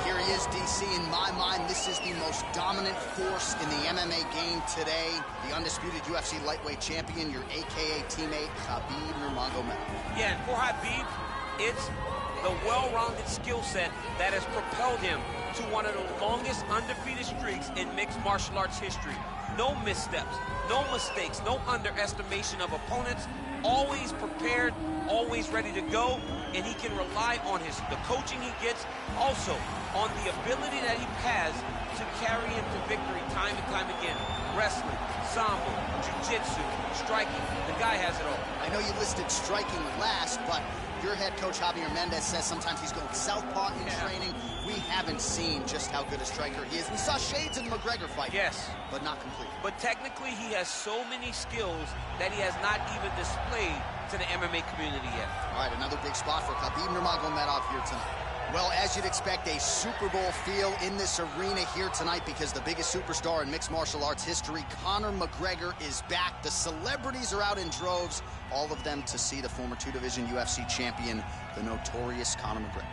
Here he is, DC. In my mind, this is the most dominant force in the MMA game today. The undisputed UFC lightweight champion, your AKA teammate, Khabib Nurmagomedov. Yeah, and for Khabib, it's the well-rounded skill set that has propelled him to one of the longest undefeated streaks in mixed martial arts history. No missteps, no mistakes, no underestimation of opponents, always prepared, always ready to go, and he can rely on the coaching he gets, also on the ability that he has to carry him to victory time and time again. Wrestling, sambo, jiu-jitsu, striking, the guy has it all. I know you listed striking last, but your head coach Javier Mendez says sometimes he's going southpaw in training. We haven't seen just how good a striker he is. We saw shades in the McGregor fight. Yes. But not complete. But technically, he has so many skills that he has not even displayed to the MMA community yet. All right, another big spot for Khabib Nurmagomedov here tonight. Well, as you'd expect, a Super Bowl feel in this arena here tonight because the biggest superstar in mixed martial arts history, Conor McGregor, is back. The celebrities are out in droves, all of them to see the former two-division UFC champion, the notorious Conor McGregor.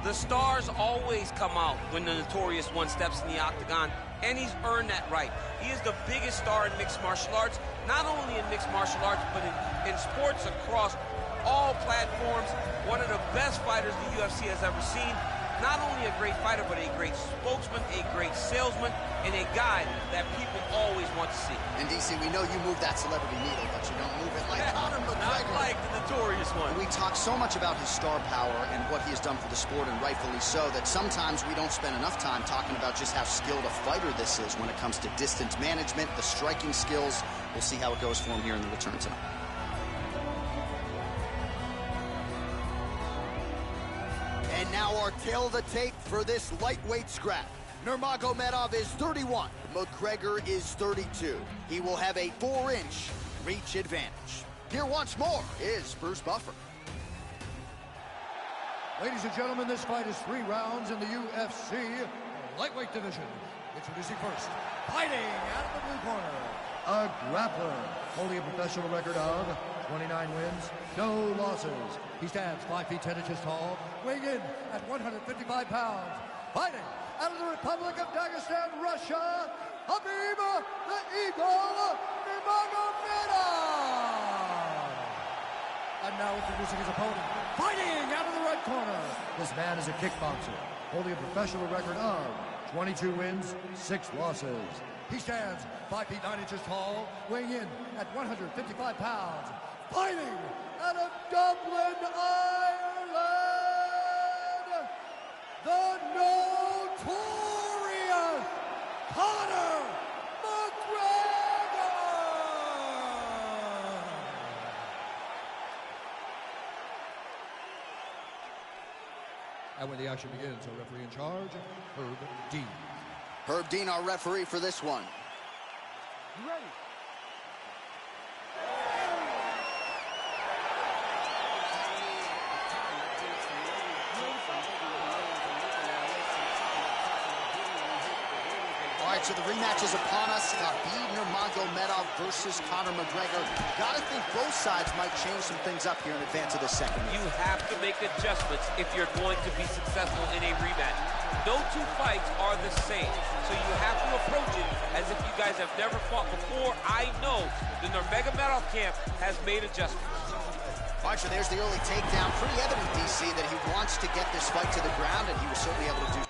The stars always come out when the notorious one steps in the octagon, and he's earned that right. He is the biggest star in mixed martial arts, not only in mixed martial arts, but in sports across all platforms. One of the best fighters the UFC has ever seen. Not only a great fighter, but a great spokesman, a great salesman, and a guy that people always want to see. And DC, we know you move that celebrity needle, but you don't move it like Conor McGregor. Not like the notorious one. We talk so much about his star power and what he has done for the sport, and rightfully so, that sometimes we don't spend enough time talking about just how skilled a fighter this is when it comes to distance management, the striking skills. We'll see how it goes for him here in the return tonight. And now our tail of the tape for this lightweight scrap. Nurmagomedov is 31. McGregor is 32. He will have a 4-inch reach advantage. Here once more is Bruce Buffer. Ladies and gentlemen, this fight is 3 rounds in the UFC lightweight division. Introducing first, fighting out of the blue corner, a grappler, holding a professional record of 29 wins, no losses. He stands 5 feet 10 inches tall, weighing in at 155 pounds. Fighting out of the Republic of Dagestan, Russia, Khabib the Eagle Nurmagomedov. And now introducing his opponent, fighting out of the red corner. This man is a kickboxer, holding a professional record of 22 wins, 6 losses. He stands 5 feet 9 inches tall, weighing in at 155 pounds. Fighting out of Dublin, Ireland, the notorious Conor McGregor! And when the action begins, our referee in charge, Herb Dean. Herb Dean, our referee for this one. Ready. All right, so the rematch is upon us. Khabib Nurmagomedov versus Conor McGregor. Gotta think both sides might change some things up here in advance of the second. You have to make adjustments if you're going to be successful in a rematch. No two fights are the same, so you have to approach it as if you guys have never fought before. I know the Nurmagomedov camp has made adjustments. All right, so there's the early takedown. Pretty evident, DC, that he wants to get this fight to the ground, and he was certainly able to do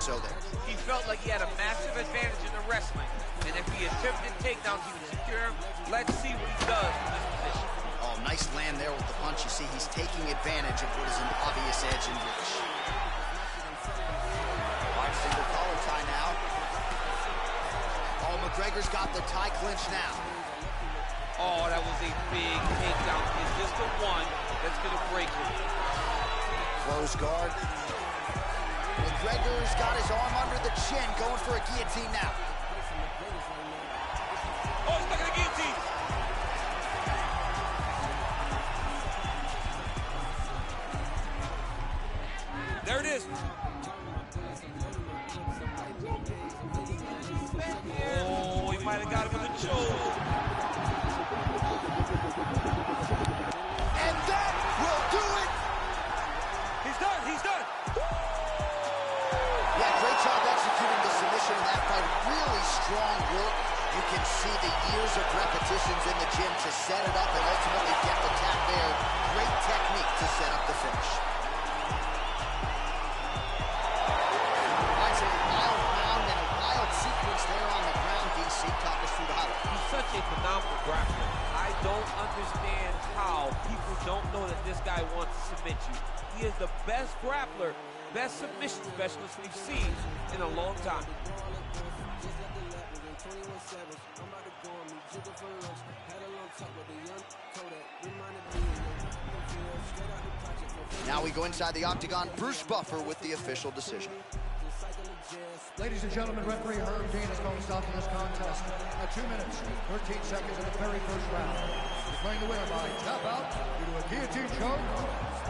so there. He felt like he had a massive advantage in the wrestling, and if he attempted takedowns, he would secure him. Let's see what he does from this position. Oh, nice land there with the punch. You see, he's taking advantage of what is an obvious edge and reach. All right, single collar tie now. Oh, McGregor's got the tie clinch now. Oh, that was a big takedown. Is this the one that's going to break him? Close guard. McGregor's got his arm under the chin, going for a guillotine now. Oh, he's stuck in a guillotine. There it is. Oh, he might have got him with a choke. And that will do it strong work. You can see the years of repetitions in the gym to set it up and ultimately get the tap there. Great technique to set up the finish. That's a wild round and a wild sequence there on the ground. DC, talk us through the highlight. He's such a phenomenal grappler. I don't understand how people don't know that this guy wants to submit you. He is the best grappler, best submission specialist we've seen in a long time. Now we go inside the octagon. Bruce Buffer with the official decision. Ladies and gentlemen, referee Herb Dean has called a stop to this contest at 2 minutes, 13 seconds of the very first round. Declaring the winner by tap out due to a guillotine choke,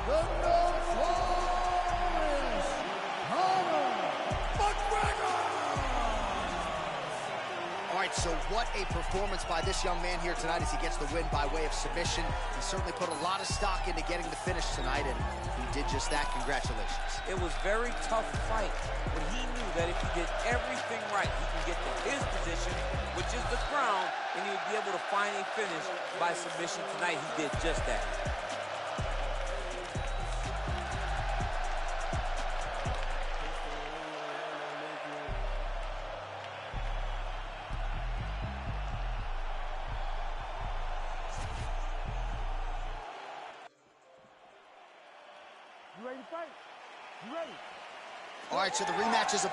the notorious Conor McGregor! All right, so what a performance by this young man here tonight as he gets the win by way of submission. He certainly put a lot of stock into getting the finish tonight, and he did just that. Congratulations. It was very tough fight, but he knew that if he did everything right, he can get to his position, which is the ground, and he would be able to find a finish by submission tonight. He did just that. You ready to fight? You ready? All right, so the rematch is a...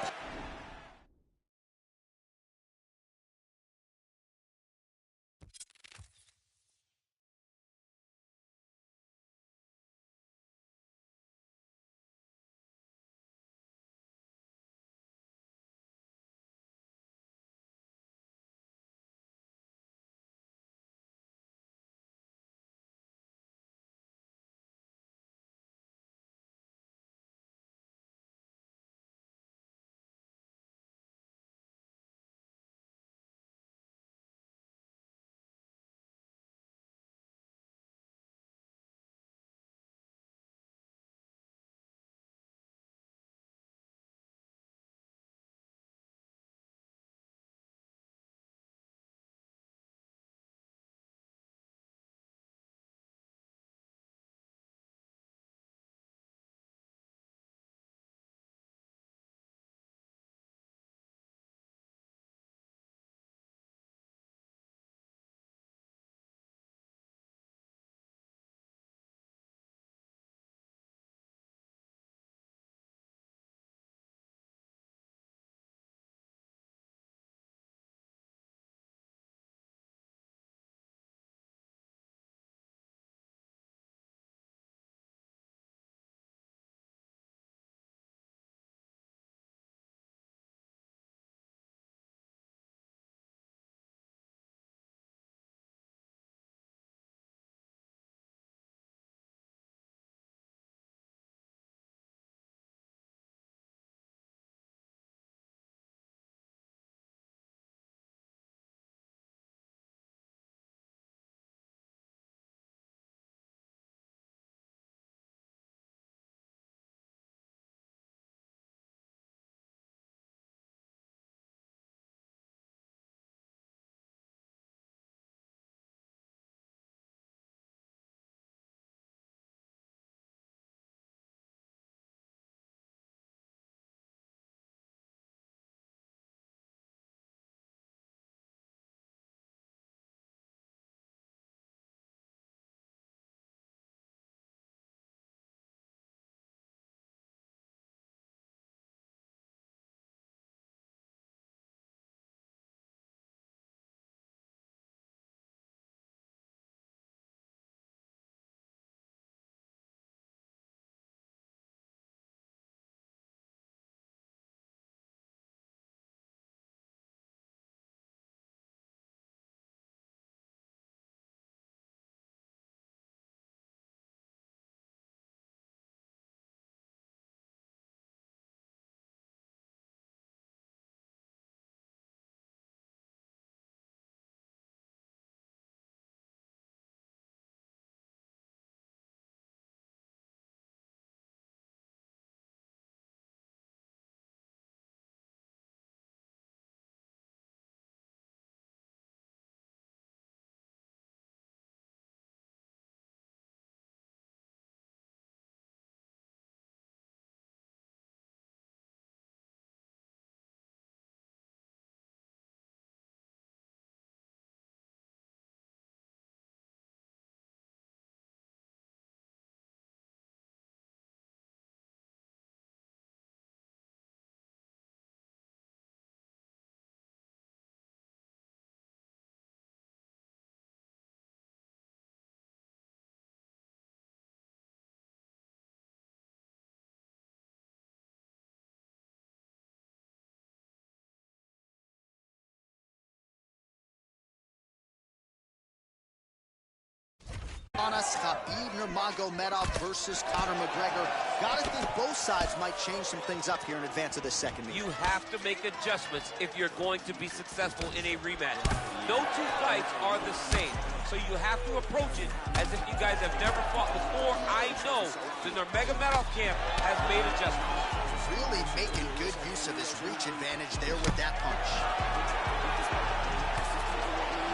Khabib Nurmagomedov versus Conor McGregor. Gotta think both sides might change some things up here in advance of this second meeting. You have to make adjustments if you're going to be successful in a rematch. No two fights are the same, so you have to approach it as if you guys have never fought before. I know the Nurmagomedov camp has made adjustments. Really making good use of his reach advantage there with that punch.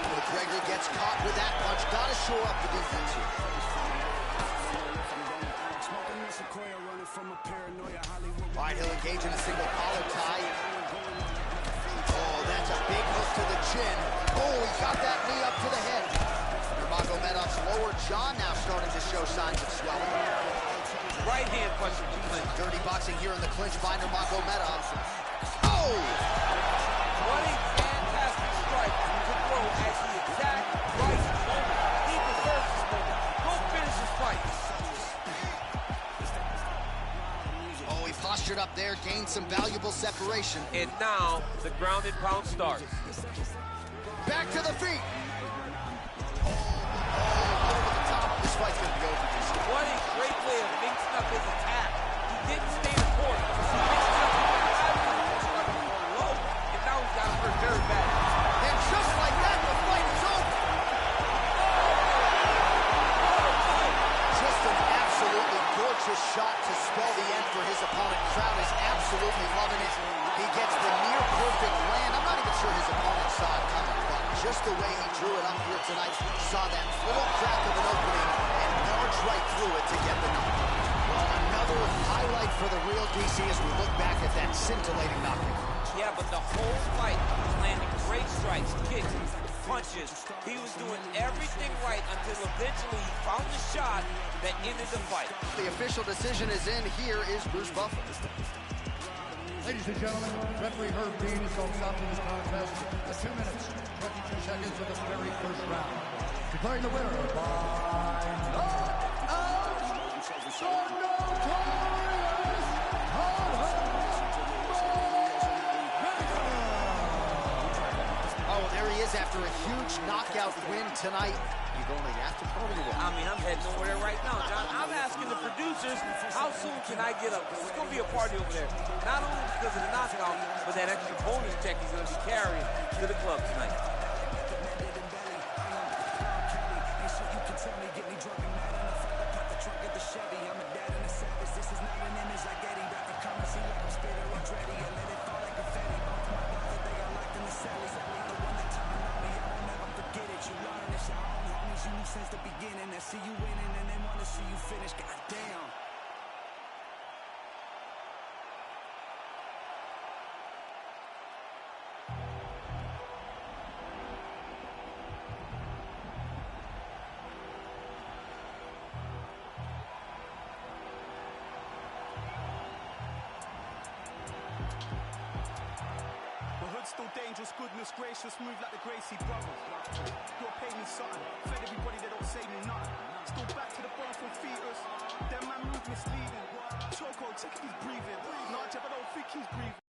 McGregor gets caught with that punch. Gotta shore up the defense here. All right, he'll engage in a single collar tie. Oh, that's a big hook to the chin. Oh, he got that knee up to the head. Nurmagomedov's lower jaw now starting to show signs of swelling. Right hand punch from the clinch. Dirty boxing here in the clinch by Nurmagomedov. Oh! What a fantastic strike to throw at the exact right moment. He deserves this moment. Go finish his fight. Oh, he postured up there, gained some valuable separation. And now the ground and pound starts. Back to the feet. Oh, over the top. This fight's gonna be over. What a great way of mixing up his attack. He didn't stay the course. He mixed it up with the high low, and now he's got him hurt very bad. And just like that, the fight is over. Just an absolutely gorgeous shot to spell the end for his opponent. Crowd is absolutely loving it. He gets the near-perfect land. I'm not even sure his opponent saw it coming, but just the way he drew it up here tonight, saw that little crack of an opening and barged right through it to get the knockout. Well, another highlight for the real DC as we look back at that scintillating knockout. Yeah, but the whole fight he was landing great strikes, kicks, punches. He was doing everything right until eventually he found the shot that ended the fight. The official decision is in. Here is Bruce Buffer. Ladies and gentlemen, referee Herb Dean is going to stop to this contest at 2 minutes, 22 seconds of the very first round. Declaring the winner by knockout, the notorious Conor McGregor. Oh, there he is after a huge knockout win tonight. You've only after party to I mean, I'm heading over there right now, John. I'm asking the producers, how soon can I get up? Because it's going to be a party over there. Not only because of the knockout, but that extra bonus check he's going to be carrying to the club tonight. Since the beginning, they see you winning and they want to see you finish. Goddamn. Still dangerous, goodness gracious, move like the Gracie brothers. You're paying me something, fed everybody, they don't say me nothing. Still back to the bone from fetus, them man move misleading. Choco, check if he's breathing. Nah, Jeb, I don't think he's breathing.